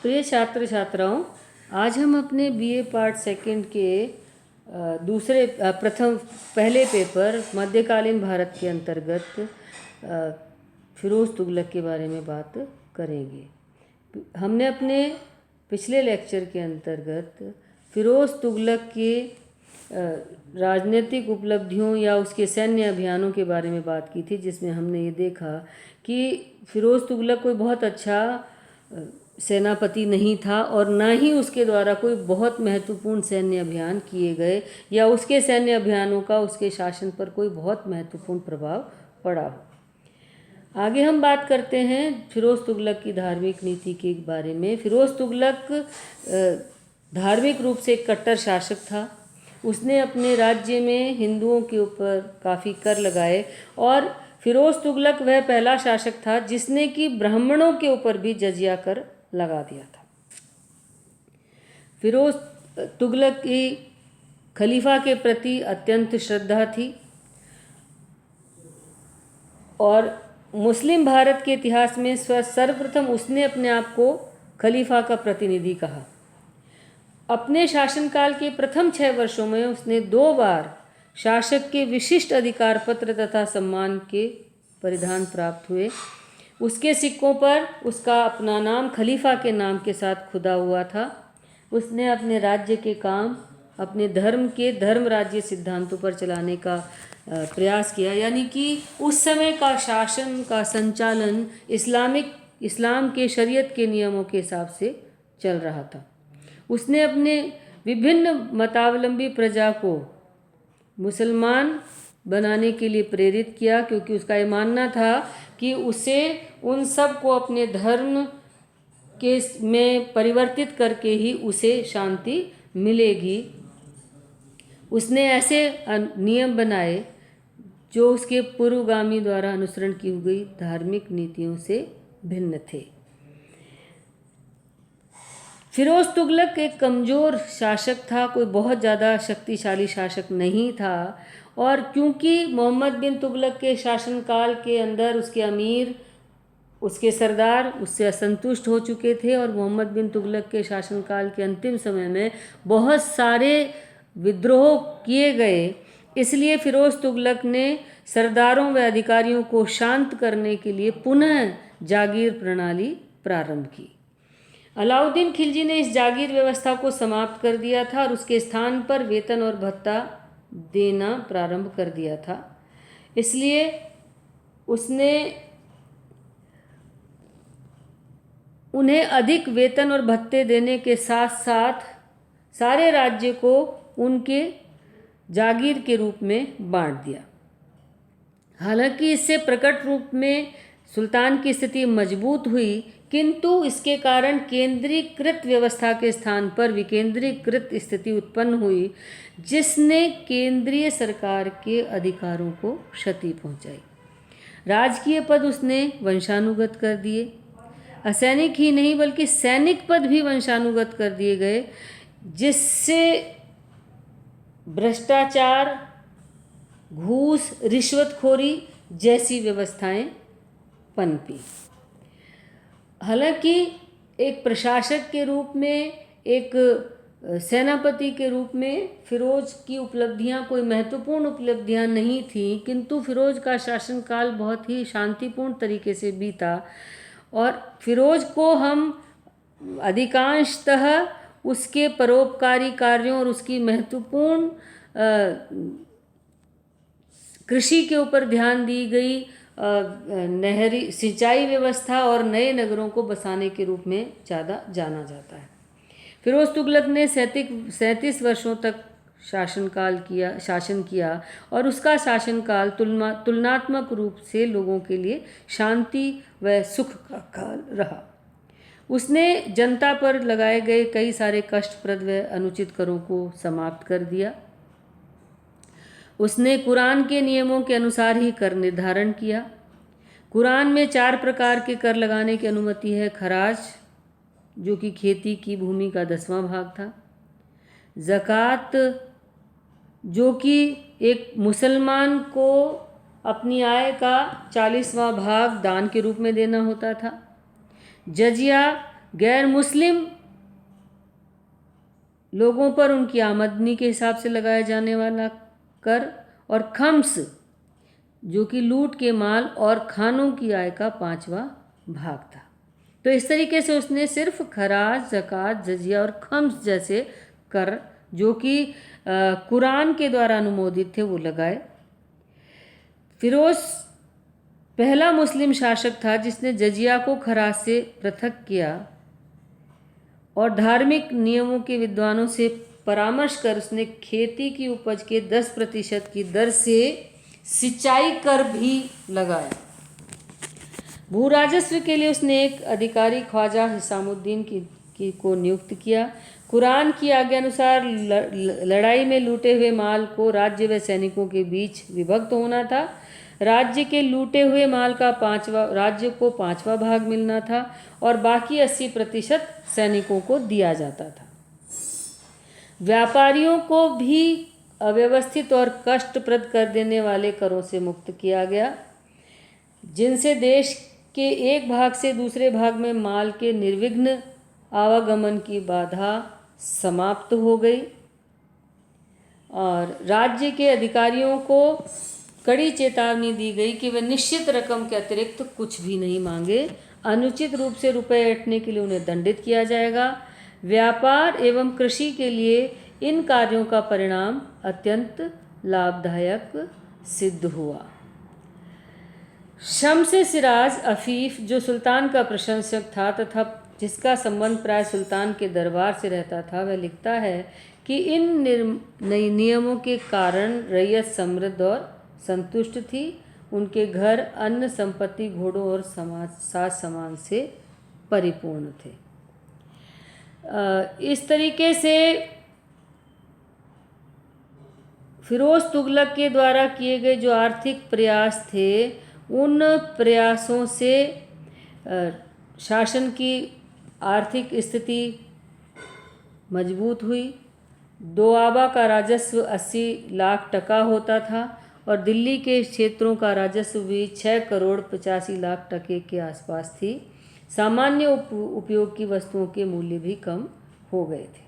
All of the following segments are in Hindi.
प्रिय छात्र छात्राओं, आज हम अपने बीए पार्ट सेकंड के पहले पेपर मध्यकालीन भारत के अंतर्गत फिरोज़ तुगलक के बारे में बात करेंगे। हमने अपने पिछले लेक्चर के अंतर्गत फिरोज़ तुगलक के राजनीतिक उपलब्धियों या उसके सैन्य अभियानों के बारे में बात की थी, जिसमें हमने ये देखा कि फिरोज़ तुगलक कोई बहुत अच्छा सेनापति नहीं था और ना ही उसके द्वारा कोई बहुत महत्वपूर्ण सैन्य अभियान किए गए या उसके सैन्य अभियानों का उसके शासन पर कोई बहुत महत्वपूर्ण प्रभाव पड़ा हो। आगे हम बात करते हैं फिरोज़ तुगलक की धार्मिक नीति के बारे में। फिरोज़ तुगलक धार्मिक रूप से एक कट्टर शासक था। उसने अपने राज्य में हिंदुओं के ऊपर काफ़ी कर लगाए और फिरोज़ तुगलक वह पहला शासक था जिसने कि ब्राह्मणों के ऊपर भी जजिया कर लगा दिया था। फिरोज़ तुगलक की खलीफा के प्रति अत्यंत श्रद्धा थी और मुस्लिम भारत के इतिहास में सर्वप्रथम उसने अपने आप को खलीफा का प्रतिनिधि कहा। अपने शासनकाल के प्रथम 6 वर्षों में उसने 2 बार शासक के विशिष्ट अधिकार पत्र तथा सम्मान के परिधान प्राप्त हुए। उसके सिक्कों पर उसका अपना नाम खलीफा के नाम के साथ खुदा हुआ था। उसने अपने राज्य के काम अपने धर्म राज्य सिद्धांतों पर चलाने का प्रयास किया, यानी कि उस समय का शासन का संचालन इस्लाम के शरीयत के नियमों के हिसाब से चल रहा था। उसने अपने विभिन्न मतावलंबी प्रजा को मुसलमान बनाने के लिए प्रेरित किया, क्योंकि उसका ये मानना था कि उसे उन सब को अपने धर्म के में परिवर्तित करके ही उसे शांति मिलेगी। उसने ऐसे नियम बनाए जो उसके पूर्वगामी द्वारा अनुसरण की हुई धार्मिक नीतियों से भिन्न थे। फिरोज़ तुगलक एक कमज़ोर शासक था, कोई बहुत ज़्यादा शक्तिशाली शासक नहीं था। और क्योंकि मोहम्मद बिन तुगलक के शासनकाल के अंदर उसके अमीर, उसके सरदार उससे असंतुष्ट हो चुके थे और मोहम्मद बिन तुगलक के शासनकाल के अंतिम समय में बहुत सारे विद्रोह किए गए, इसलिए फिरोज़ तुगलक ने सरदारों व अधिकारियों को शांत करने के लिए पुनः जागीर प्रणाली प्रारंभ की। अलाउद्दीन खिलजी ने इस जागीर व्यवस्था को समाप्त कर दिया था और उसके स्थान पर वेतन और भत्ता देना प्रारंभ कर दिया था। इसलिए उसने उन्हें अधिक वेतन और भत्ते देने के साथ साथ सारे राज्य को उनके जागीर के रूप में बांट दिया। हालांकि इससे प्रकट रूप में सुल्तान की स्थिति मजबूत हुई, किंतु इसके कारण केंद्रीकृत व्यवस्था के स्थान पर विकेंद्रीकृत स्थिति उत्पन्न हुई, जिसने केंद्रीय सरकार के अधिकारों को क्षति पहुंचाई। राजकीय पद उसने वंशानुगत कर दिए। असैनिक ही नहीं बल्कि सैनिक पद भी वंशानुगत कर दिए गए, जिससे भ्रष्टाचार, घूस, रिश्वतखोरी जैसी व्यवस्थाएं पनपी। हालांकि एक प्रशासक के रूप में, एक सेनापति के रूप में फिरोज़ की उपलब्धियां कोई महत्वपूर्ण उपलब्धियां नहीं थीं, किंतु फिरोज़ का शासनकाल बहुत ही शांतिपूर्ण तरीके से बीता और फिरोज़ को हम अधिकांशतः उसके परोपकारी कार्यों और उसकी महत्वपूर्ण कृषि के ऊपर ध्यान दी गई नहरी सिंचाई व्यवस्था और नए नगरों को बसाने के रूप में ज़्यादा जाना जाता है। फिरोज़ तुगलक ने 37 वर्षों तक शासन किया और उसका शासनकाल तुलनात्मक रूप से लोगों के लिए शांति व सुख का काल रहा। उसने जनता पर लगाए गए कई सारे कष्टप्रद व अनुचित करों को समाप्त कर दिया। उसने कुरान के नियमों के अनुसार ही कर निर्धारण किया। कुरान में 4 प्रकार के कर लगाने की अनुमति है। खराज, जो कि खेती की भूमि का 10वां भाग था। ज़कात, जो कि एक मुसलमान को अपनी आय का 40वां भाग दान के रूप में देना होता था। जजिया, गैर मुस्लिम लोगों पर उनकी आमदनी के हिसाब से लगाया जाने वाला कर, और खम्स जो कि लूट के माल और खानों की आय का 5वां भाग था। तो इस तरीके से उसने सिर्फ खराज, ज़कात, जजिया और खम्स जैसे कर जो कि कुरान के द्वारा अनुमोदित थे वो लगाए। फिरोज पहला मुस्लिम शासक था जिसने जजिया को खराज से पृथक किया और धार्मिक नियमों के विद्वानों से परामर्श कर उसने खेती की उपज के 10% की दर से सिंचाई कर भी लगाया। भू राजस्व के लिए उसने एक अधिकारी ख्वाजा हिसामुद्दीन को नियुक्त किया। कुरान की आज्ञा अनुसार लड़ाई में लूटे हुए माल को राज्य व सैनिकों के बीच विभक्त होना था। राज्य के लूटे हुए माल का राज्य को 5वां भाग मिलना था और बाकी 80% सैनिकों को दिया जाता था। व्यापारियों को भी अव्यवस्थित और कष्टप्रद कर देने वाले करों से मुक्त किया गया, जिनसे देश के एक भाग से दूसरे भाग में माल के निर्विघ्न आवागमन की बाधा समाप्त हो गई। और राज्य के अधिकारियों को कड़ी चेतावनी दी गई कि वे निश्चित रकम के अतिरिक्त कुछ भी नहीं मांगे। अनुचित रूप से रुपए ऐंठने के लिए उन्हें दंडित किया जाएगा। व्यापार एवं कृषि के लिए इन कार्यों का परिणाम अत्यंत लाभदायक सिद्ध हुआ। शम्स सिराज अफीफ जो सुल्तान का प्रशंसक था तथा जिसका संबंध प्राय सुल्तान के दरबार से रहता था, वह लिखता है कि इन नियमों के कारण रैयत समृद्ध और संतुष्ट थी। उनके घर अन्न, संपत्ति, घोड़ों और साज सामान से परिपूर्ण थे। इस तरीके से फिरोज तुगलक के द्वारा किए गए जो आर्थिक प्रयास थे, उन प्रयासों से शासन की आर्थिक स्थिति मजबूत हुई। दोआबा का राजस्व 80 लाख टका होता था और दिल्ली के क्षेत्रों का राजस्व भी 6 करोड़ 85 लाख टके के आसपास थी। सामान्य उपयोग की वस्तुओं के मूल्य भी कम हो गए थे।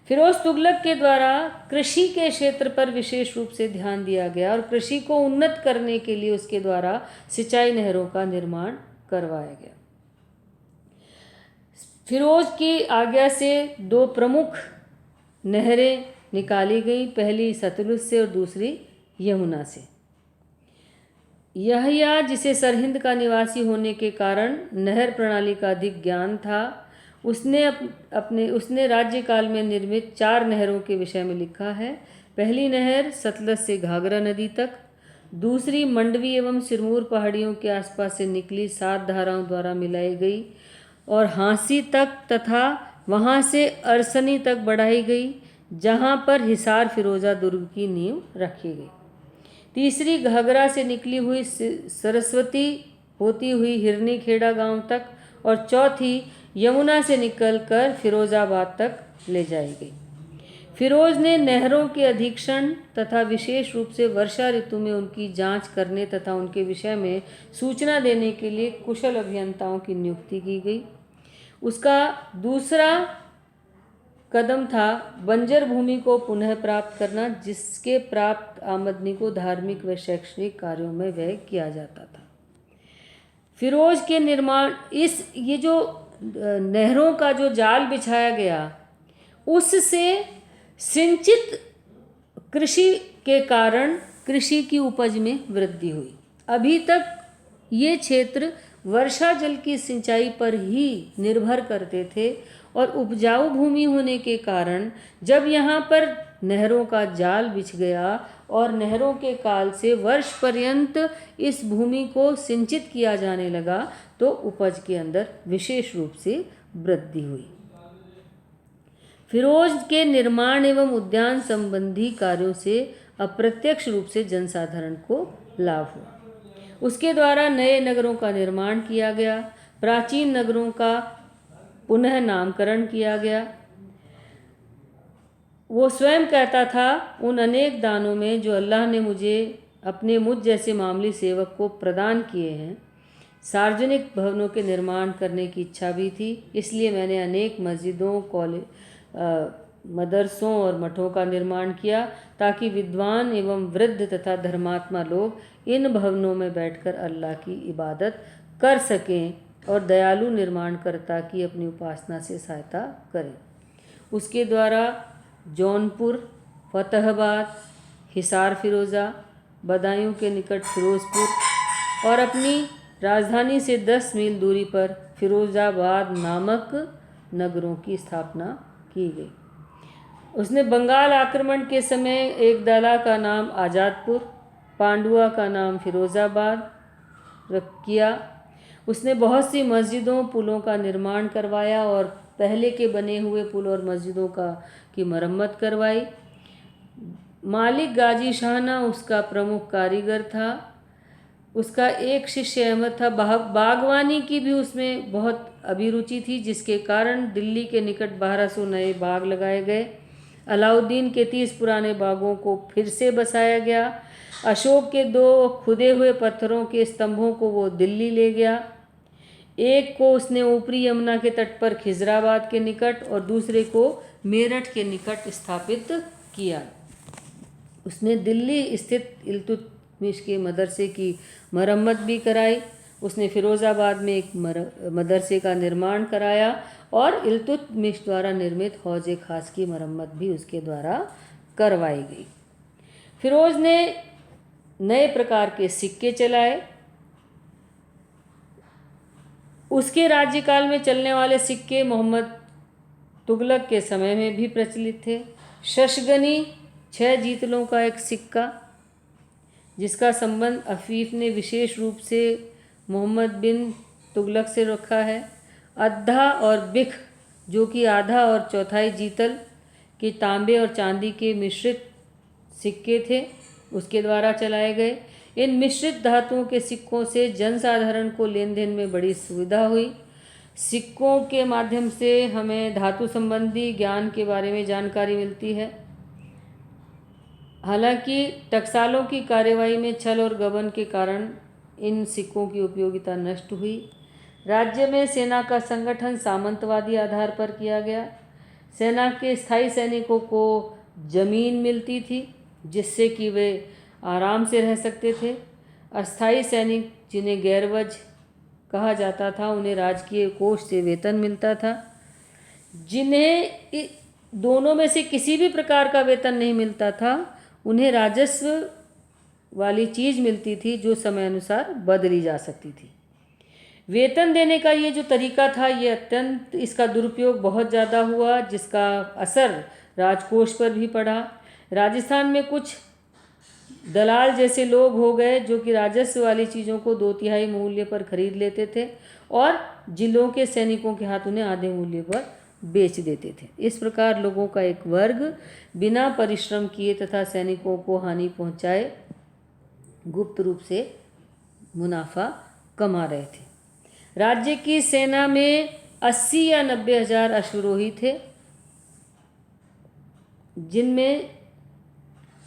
फिरोज तुगलक के द्वारा कृषि के क्षेत्र पर विशेष रूप से ध्यान दिया गया और कृषि को उन्नत करने के लिए उसके द्वारा सिंचाई नहरों का निर्माण करवाया गया। फिरोज की आज्ञा से 2 प्रमुख नहरें निकाली गई, पहली सतलुज से और दूसरी यमुना से। यहया जिसे सरहिंद का निवासी होने के कारण नहर प्रणाली का अधिक ज्ञान था, उसने राज्यकाल में निर्मित 4 नहरों के विषय में लिखा है। पहली नहर सतलज से घाघरा नदी तक, दूसरी मंडवी एवं सिरमौर पहाड़ियों के आसपास से निकली 7 धाराओं द्वारा मिलाई गई और हांसी तक तथा वहां से अरसनी तक बढ़ाई गई, जहां पर हिसार फिरोजा दुर्ग की नींव रखी गई। तीसरी घाघरा से निकली हुई सरस्वती होती हुई हिरनी खेड़ा गांव तक और चौथी यमुना से निकलकर फिरोजाबाद तक ले जाई गई। फिरोज ने नहरों के अधीक्षण तथा विशेष रूप से वर्षा ऋतु में उनकी जांच करने तथा उनके विषय में सूचना देने के लिए कुशल अभियंताओं की नियुक्ति की गई। उसका दूसरा कदम था बंजर भूमि को पुनः प्राप्त करना, जिसके प्राप्त आमदनी को धार्मिक व शैक्षणिक कार्यों में व्यय किया जाता था। फिरोज के निर्माण ये जो नहरों का जो जाल बिछाया गया, उससे सिंचित कृषि के कारण कृषि की उपज में वृद्धि हुई। अभी तक ये क्षेत्र वर्षा जल की सिंचाई पर ही निर्भर करते थे और उपजाऊ भूमि होने के कारण जब यहाँ पर नहरों का जाल बिछ गया और नहरों के काल से वर्ष पर्यंत इस भूमि को सिंचित किया जाने लगा, तो उपज के अंदर विशेष रूप से वृद्धि हुई। फिरोज के निर्माण एवं उद्यान संबंधी कार्यों से अप्रत्यक्ष रूप से जनसाधारण को लाभ हुआ। उसके द्वारा नए नगरों का निर्माण किया गया, प्राचीन नगरों का पुनः नामकरण किया गया। वो स्वयं कहता था, उन अनेक दानों में जो अल्लाह ने मुझ जैसे मामूली सेवक को प्रदान किए हैं, सार्वजनिक भवनों के निर्माण करने की इच्छा भी थी। इसलिए मैंने अनेक मस्जिदों, मदरसों और मठों का निर्माण किया ताकि विद्वान एवं वृद्ध तथा धर्मात्मा लोग इन भवनों में बैठकर अल्लाह की इबादत कर सकें और दयालु निर्माणकर्ता की अपनी उपासना से सहायता करें। उसके द्वारा जौनपुर, फतेहाबाद, हिसार फिरोज़ा, बदायूं के निकट फिरोज़पुर और अपनी राजधानी से 10 मील दूरी पर फिरोज़ाबाद नामक नगरों की स्थापना की गई। उसने बंगाल आक्रमण के समय एक दला का नाम आज़ादपुर, पांडुआ का नाम फिरोज़ाबाद किया। उसने बहुत सी मस्जिदों, पुलों का निर्माण करवाया और पहले के बने हुए पुल और मस्जिदों की मरम्मत करवाई। मालिक गाजी शाहना उसका प्रमुख कारीगर था। उसका एक शिष्य अहमद था। बागवानी की भी उसमें बहुत अभिरुचि थी, जिसके कारण दिल्ली के निकट 1200 नए बाग लगाए गए। अलाउद्दीन के 30 पुराने बागों को फिर से बसाया गया। अशोक के 2 खुदे हुए पत्थरों के स्तंभों को वो दिल्ली ले गया। एक को उसने ऊपरी यमुना के तट पर खिजराबाद के निकट और दूसरे को मेरठ के निकट स्थापित किया। उसने दिल्ली स्थित इल्तुतमिश के मदरसे की मरम्मत भी कराई। उसने फिरोज़ाबाद में एक मदरसे का निर्माण कराया और इल्तुतमिश द्वारा निर्मित हौज़े खास की मरम्मत भी उसके द्वारा करवाई गई। फिरोज़ ने नए प्रकार के सिक्के चलाए। उसके राज्यकाल में चलने वाले सिक्के मोहम्मद तुगलक के समय में भी प्रचलित थे। शशगनी 6 जीतलों का एक सिक्का, जिसका संबंध अफीफ ने विशेष रूप से मोहम्मद बिन तुगलक से रखा है। अद्धा और बिख, जो कि आधा और चौथाई जीतल के तांबे और चांदी के मिश्रित सिक्के थे, उसके द्वारा चलाए गए। इन मिश्रित धातुओं के सिक्कों से जनसाधारण को लेन देन में बड़ी सुविधा हुई। सिक्कों के माध्यम से हमें धातु संबंधी ज्ञान के बारे में जानकारी मिलती है। हालांकि टकसालों की कार्यवाही में छल और गबन के कारण इन सिक्कों की उपयोगिता नष्ट हुई। राज्य में सेना का संगठन सामंतवादी आधार पर किया गया। सेना के स्थायी सैनिकों को जमीन मिलती थी, जिससे कि वे आराम से रह सकते थे। अस्थायी सैनिक, जिन्हें गैरवज कहा जाता था, उन्हें राजकीय कोष से वेतन मिलता था। जिन्हें दोनों में से किसी भी प्रकार का वेतन नहीं मिलता था, उन्हें राजस्व वाली चीज़ मिलती थी जो समय अनुसार बदली जा सकती थी। वेतन देने का ये जो तरीका था, ये अत्यंत, इसका दुरुपयोग बहुत ज़्यादा हुआ, जिसका असर राजकोष पर भी पड़ा। राजस्थान में कुछ दलाल जैसे लोग हो गए जो कि राजस्व वाली चीज़ों को 2/3 मूल्य पर खरीद लेते थे और जिलों के सैनिकों के हाथ उन्हें आधे मूल्य पर बेच देते थे। इस प्रकार लोगों का एक वर्ग बिना परिश्रम किए तथा सैनिकों को हानि पहुंचाए गुप्त रूप से मुनाफा कमा रहे थे। राज्य की सेना में 80 या 90 हज़ार अश्वरोही थे, जिनमें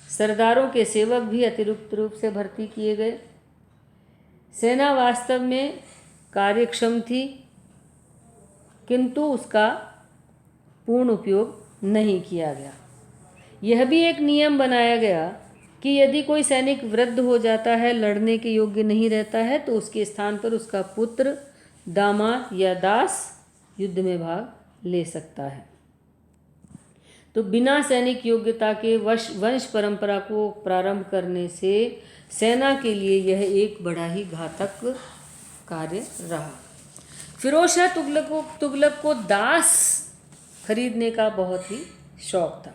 सरदारों के सेवक भी अतिरिक्त रूप से भर्ती किए गए। सेना वास्तव में कार्यक्षम थी, किंतु उसका पूर्ण उपयोग नहीं किया गया। यह भी एक नियम बनाया गया कि यदि कोई सैनिक वृद्ध हो जाता है, लड़ने के योग्य नहीं रहता है, तो उसके स्थान पर उसका पुत्र, दामाद या दास युद्ध में भाग ले सकता है। तो बिना सैनिक योग्यता के वंश परंपरा को प्रारंभ करने से सेना के लिए यह एक बड़ा ही घातक कार्य रहा। फिरोज शाह तुगलक को दास खरीदने का बहुत ही शौक था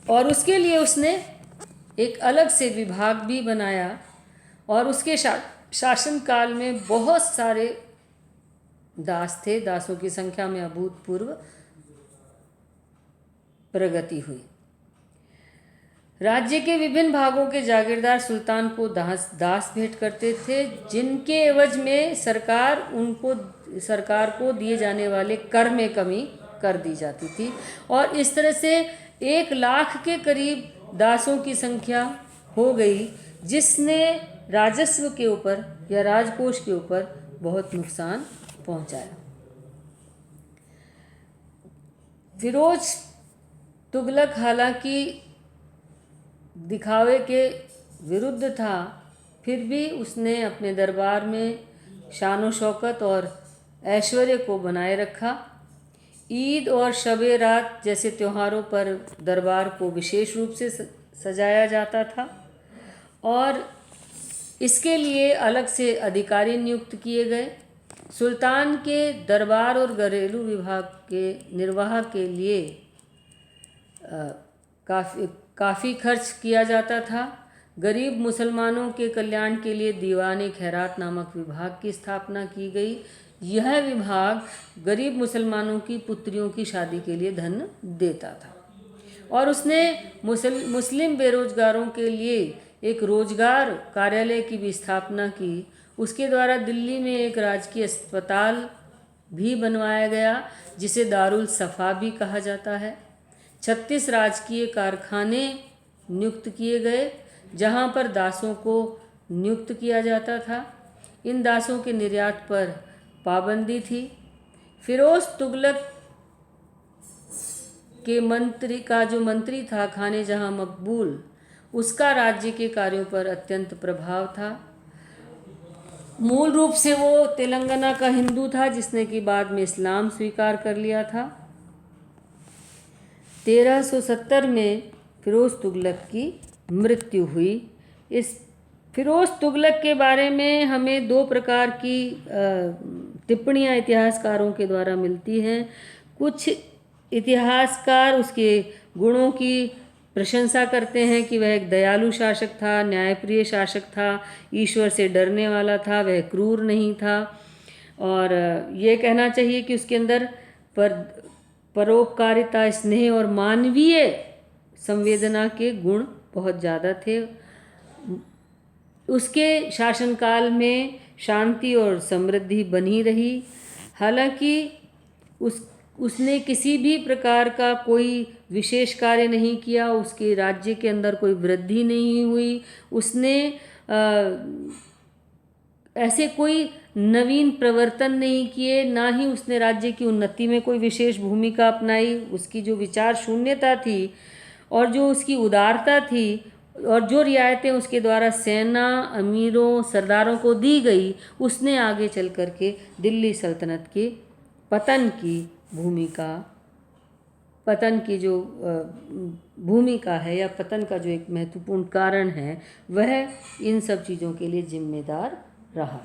और उसके लिए उसने एक अलग से विभाग भी बनाया और उसके शासनकाल में बहुत सारे दास थे। दासों की संख्या में अभूतपूर्व प्रगति हुई। राज्य के विभिन्न भागों के जागीरदार सुल्तान को दास भेंट करते थे, जिनके एवज में सरकार को दिए जाने वाले कर में कमी कर दी जाती थी और इस तरह से 1 लाख के करीब दासों की संख्या हो गई, जिसने राजस्व के ऊपर या राजकोष के ऊपर बहुत नुकसान पहुंचाया। फिरोज तुगलक हालांकि दिखावे के विरुद्ध था, फिर भी उसने अपने दरबार में शान शौकत और ऐश्वर्य को बनाए रखा। ईद और शबे रात जैसे त्योहारों पर दरबार को विशेष रूप से सजाया जाता था और इसके लिए अलग से अधिकारी नियुक्त किए गए। सुल्तान के दरबार और घरेलू विभाग के निर्वाह के लिए काफ़ी खर्च किया जाता था। गरीब मुसलमानों के कल्याण के लिए दीवान खैरात नामक विभाग की स्थापना की गई। यह विभाग गरीब मुसलमानों की पुत्रियों की शादी के लिए धन देता था और उसने मुस्लिम बेरोजगारों के लिए एक रोजगार कार्यालय की भी स्थापना की। उसके द्वारा दिल्ली में एक राजकीय अस्पताल भी बनवाया गया जिसे दारुल सफ़ा भी कहा जाता है। 36 राजकीय कारखाने नियुक्त किए गए जहां पर दासों को नियुक्त किया जाता था। इन दासों के निर्यात पर पाबंदी थी। फिरोज तुगलक के मंत्री था खाने जहां मकबूल, उसका राज्य के कार्यों पर अत्यंत प्रभाव था। मूल रूप से वो तेलंगाना का हिंदू था जिसने कि बाद में इस्लाम स्वीकार कर लिया था। 1370 में फिरोज तुगलक की मृत्यु हुई। इस फिरोज तुगलक के बारे में हमें दो प्रकार की टिप्पणियाँ इतिहासकारों के द्वारा मिलती हैं। कुछ इतिहासकार उसके गुणों की प्रशंसा करते हैं कि वह एक दयालु शासक था, न्यायप्रिय शासक था, ईश्वर से डरने वाला था, वह क्रूर नहीं था और ये कहना चाहिए कि उसके अंदर परोपकारिता, स्नेह और मानवीय संवेदना के गुण बहुत ज़्यादा थे। उसके शासनकाल में शांति और समृद्धि बनी रही। हालांकि उसने किसी भी प्रकार का कोई विशेष कार्य नहीं किया, उसके राज्य के अंदर कोई वृद्धि नहीं हुई। उसने ऐसे कोई नवीन प्रवर्तन नहीं किए, ना ही उसने राज्य की उन्नति में कोई विशेष भूमिका अपनाई। उसकी जो विचार शून्यता थी और जो उसकी उदारता थी और जो रियायतें उसके द्वारा सेना, अमीरों, सरदारों को दी गई, उसने आगे चल कर के दिल्ली सल्तनत के पतन की जो भूमिका है या पतन का जो एक महत्वपूर्ण कारण है, वह इन सब चीज़ों के लिए जिम्मेदार रहा।